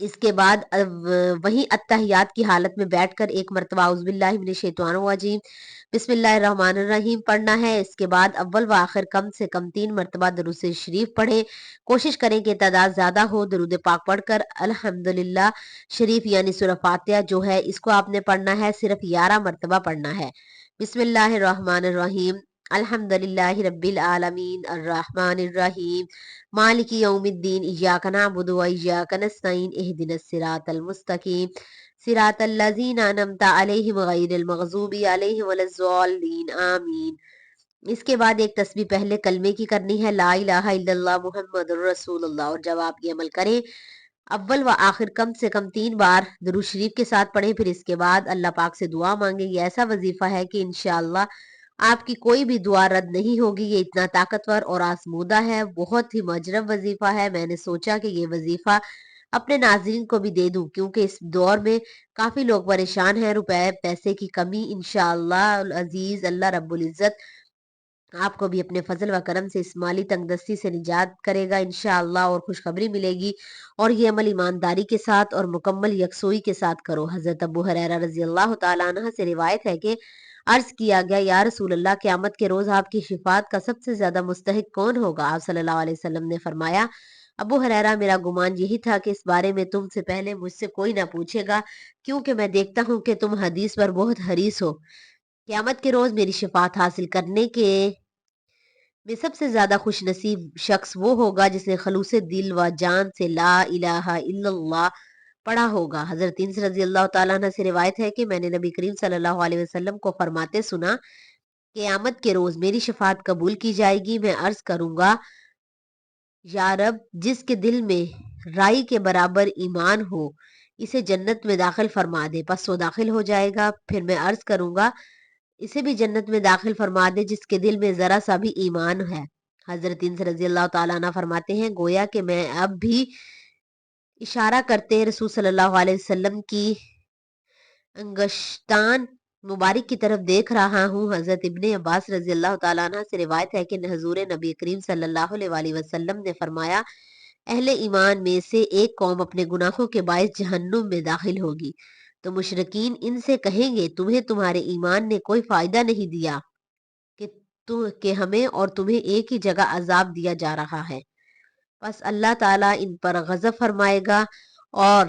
اس کے بعد وہیں اتحیات کی حالت میں بیٹھ کر ایک مرتبہ اعوذ باللہ من الشیطان الرجیم بسم اللہ الرحمن الرحیم پڑھنا ہے۔ اس کے بعد اول و آخر کم سے کم 3 مرتبہ درود شریف پڑھیں۔ کوشش کریں کہ تعداد زیادہ ہو۔ درود پاک پڑھ کر الحمدللہ شریف یعنی سورہ فاتحہ جو ہے اس کو آپ نے پڑھنا ہے، صرف 11 مرتبہ پڑھنا ہے۔ بسم اللہ الرحمن الرحیم الحمد للہ رب العالمین الرحمن الرحیم مالک یوم الدین ایاک نعبد و ایاک نستعین اہدنا الصراط المستقیم صراط الذین انعمت علیہم غیر المغضوب علیہم ولا الضالین آمین۔ اس کے بعد ایک تسبیح پہلے کلمے کی کرنی ہے، لا الہ الا اللہ محمد الرسول اللہ، اور جب آپ یہ عمل کریں اول و آخر کم سے کم 3 بار درود شریف کے ساتھ پڑھیں، پھر اس کے بعد اللہ پاک سے دعا مانگیں۔ یہ ایسا وظیفہ ہے کہ انشاءاللہ آپ کی کوئی بھی دعا رد نہیں ہوگی۔ یہ اتنا طاقتور اور آزمودہ ہے، بہت ہی مجرب وظیفہ ہے۔ میں نے سوچا کہ یہ وظیفہ اپنے ناظرین کو بھی دے دوں، کیونکہ اس دور میں کافی لوگ پریشان ہیں، روپے پیسے کی کمی۔ انشاءاللہ العزیز اللہ رب العزت آپ کو بھی اپنے فضل و کرم سے اس مالی تنگ دستی سے نجات کرے گا انشاءاللہ، اور خوشخبری ملے گی۔ اور یہ عمل ایمانداری کے ساتھ اور مکمل یکسوئی کے ساتھ کرو۔ حضرت ابو ہریرہ رضی اللہ تعالیٰ عنہ سے روایت ہے کہ عرض کیا گیا، یا رسول اللہ قیامت کے روز آپ کی شفاعت کا سب سے زیادہ مستحق کون ہوگا؟ آپ صلی اللہ علیہ وسلم نے فرمایا، ابو ہریرہ میرا گمان یہی تھا کہ اس بارے میں تم سے پہلے مجھ سے کوئی نہ پوچھے گا، کیونکہ میں دیکھتا ہوں کہ تم حدیث پر بہت حریص ہو۔ قیامت کے روز میری شفاعت حاصل کرنے کے میں سب سے زیادہ خوش نصیب شخص وہ ہوگا جس نے خلوص دل و جان سے لا الہ الا اللہ پڑھا ہوگا۔ حضرت انس رضی اللہ تعالیٰ عنہ سے روایت ہے کہ میں نے نبی کریم صلی اللہ علیہ وسلم کو فرماتے سنا، قیامت کے روز میری شفاعت قبول کی جائے گی، میں عرض کروں گا یا رب جس کے دل میں رائی کے برابر ایمان ہو اسے جنت میں داخل فرما دے، پس وہ داخل ہو جائے گا۔ پھر میں عرض کروں گا اسے بھی جنت میں داخل فرما دے جس کے دل میں ذرا سا بھی ایمان ہے۔ حضرت انس رضی اللہ تعالیٰ عنہ فرماتے ہیں، گویا کہ میں اب بھی اشارہ کرتے رسول صلی اللہ علیہ وسلم کی انگشتان مبارک کی طرف دیکھ رہا ہوں۔ حضرت ابن عباس رضی اللہ تعالیٰ عنہ سے روایت ہے کہ حضور نبی کریم صلی اللہ علیہ وسلم نے فرمایا، اہل ایمان میں سے ایک قوم اپنے گناہوں کے باعث جہنم میں داخل ہوگی، تو مشرکین ان سے کہیں گے تمہیں تمہارے ایمان نے کوئی فائدہ نہیں دیا کہ ہمیں اور تمہیں ایک ہی جگہ عذاب دیا جا رہا ہے۔ بس اللہ تعالیٰ ان پر غضب فرمائے گا اور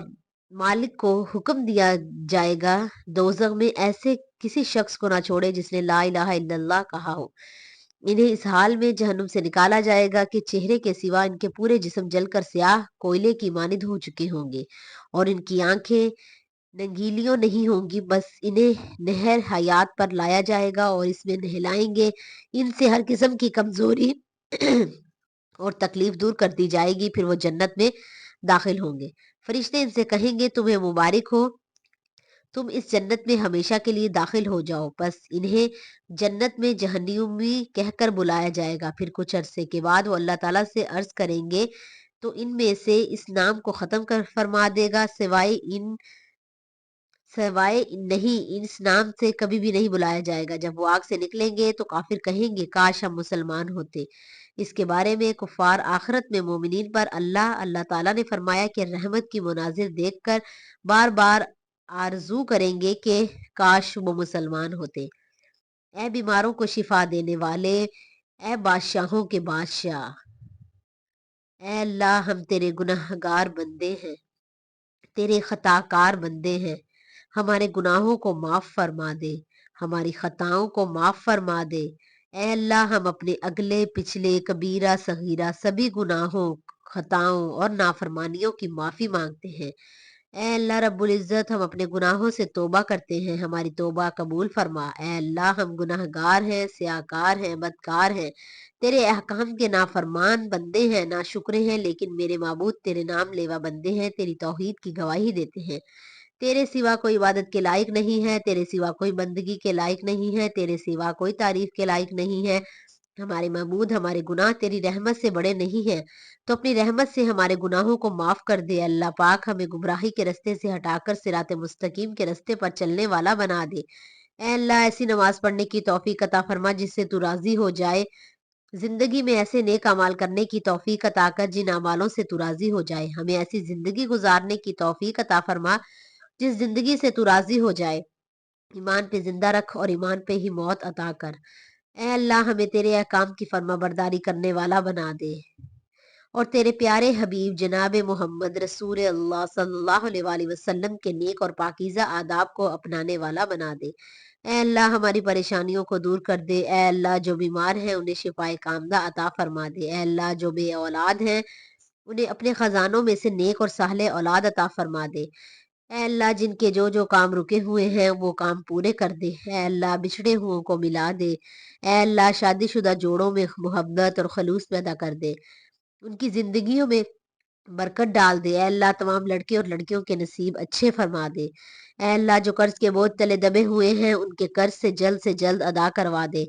مالک کو حکم دیا جائے گا دوزخ میں ایسے کسی شخص کو نہ چھوڑے جس نے لا الہ الا اللہ کہا ہو۔ انہیں اس حال میں جہنم سے نکالا جائے گا کہ چہرے کے سوا ان کے پورے جسم جل کر سیاہ کوئلے کی مانند ہو چکے ہوں گے، اور ان کی آنکھیں ننگیلیوں نہیں ہوں گی۔ بس انہیں نہر حیات پر لایا جائے گا اور اس میں نہلائیں گے، ان سے ہر قسم کی کمزوری اور تکلیف دور کر دی جائے گی، پھر وہ جنت میں داخل ہوں گے۔ فرشتے ان سے کہیں گے تمہیں مبارک ہو، تم اس جنت میں ہمیشہ کے لیے داخل ہو جاؤ۔ بس انہیں جنت میں جہنمی کہہ کر بلایا جائے گا، پھر کچھ عرصے کے بعد وہ اللہ تعالیٰ سے عرض کریں گے تو ان میں سے اس نام کو ختم کر فرما دے گا، سوائے نہیں اس نام سے کبھی بھی نہیں بلایا جائے گا۔ جب وہ آگ سے نکلیں گے تو کافر کہیں گے کاش ہم مسلمان ہوتے۔ اس کے بارے میں کفار آخرت میں مومنین پر اللہ تعالیٰ نے فرمایا کہ رحمت کی مناظر دیکھ کر بار بار آرزو کریں گے کہ کاش وہ مسلمان ہوتے۔ اے بیماروں کو شفا دینے والے، اے بادشاہوں کے بادشاہ، اے اللہ ہم تیرے گناہ گار بندے ہیں، تیرے خطا کار بندے ہیں، ہمارے گناہوں کو معاف فرما دے، ہماری خطاؤں کو معاف فرما دے۔ اے اللہ ہم اپنے اگلے پچھلے کبیرہ صغیرہ سبھی گناہوں، خطاؤں اور نافرمانیوں کی معافی مانگتے ہیں۔ اے اللہ رب العزت ہم اپنے گناہوں سے توبہ کرتے ہیں، ہماری توبہ قبول فرما۔ اے اللہ ہم گناہ گار ہیں، سیاکار ہیں، بدکار ہیں، تیرے احکام کے نافرمان بندے ہیں، ناشکرے ہیں، لیکن میرے معبود تیرے نام لیوا بندے ہیں، تیری توحید کی گواہی دیتے ہیں۔ تیرے سوا کوئی عبادت کے لائق نہیں ہے، تیرے سوا کوئی بندگی کے لائق نہیں ہے، تیرے سوا کوئی تعریف کے لائق نہیں ہے۔ ہمارے معبود ہمارے گناہ تیری رحمت سے بڑے نہیں ہیں، تو اپنی رحمت سے ہمارے گناہوں کو معاف کر دے۔ اللہ پاک ہمیں گمراہی کے رستے سے ہٹا کر صراط مستقیم کے رستے پر چلنے والا بنا دے۔ اے اللہ ایسی نماز پڑھنے کی توفیق عطا فرما جس سے تو راضی ہو جائے، زندگی میں ایسے نیک اعمال کرنے کی توفیق عطا کر جن اعمالوں سے تو راضی ہو جائے. ہمیں ایسی زندگی گزارنے کی توفیق عطا فرما جس زندگی سے تو راضی ہو جائے. ایمان پہ زندہ رکھ اور ایمان پہ ہی موت عطا کر. اے اللہ ہمیں تیرے احکام کی فرما برداری کرنے والا بنا دے اور تیرے پیارے حبیب جناب محمد رسول اللہ صلی اللہ علیہ وآلہ وسلم کے نیک اور پاکیزہ آداب کو اپنانے والا بنا دے. اے اللہ ہماری پریشانیوں کو دور کر دے. اے اللہ جو بیمار ہیں انہیں شفائے کامدہ عطا فرما دے. اے اللہ جو بے اولاد ہیں انہیں اپنے خزانوں میں سے نیک اور صالح اولاد عطا فرما دے. اے اللہ جن کے جو کام رکے ہوئے ہیں وہ کام پورے کر دے. اے اللہ بچھڑے ہوئوں کو ملا دے. اے اللہ شادی شدہ جوڑوں میں محبت اور خلوص پیدا کر دے. ان کی زندگیوں میں برکت ڈال دے. اے اللہ تمام لڑکے اور لڑکیوں کے نصیب اچھے فرما دے. اے اللہ جو قرض کے بوجھ تلے دبے ہوئے ہیں ان کے قرض سے جلد ادا کروا دے.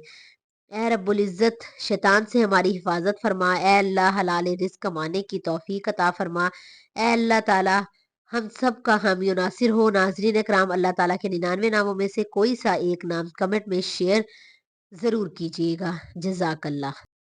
اے رب العزت شیطان سے ہماری حفاظت فرما. اے اللہ حلال رزق کمانے کی توفیق عطا فرما. اے اللہ تعالی ہم سب کا حامی و ناصر ہو. ناظرین اکرام اللہ تعالیٰ کے 99 ناموں میں سے کوئی سا ایک نام کمنٹ میں شیئر ضرور کیجیے گا. جزاک اللہ.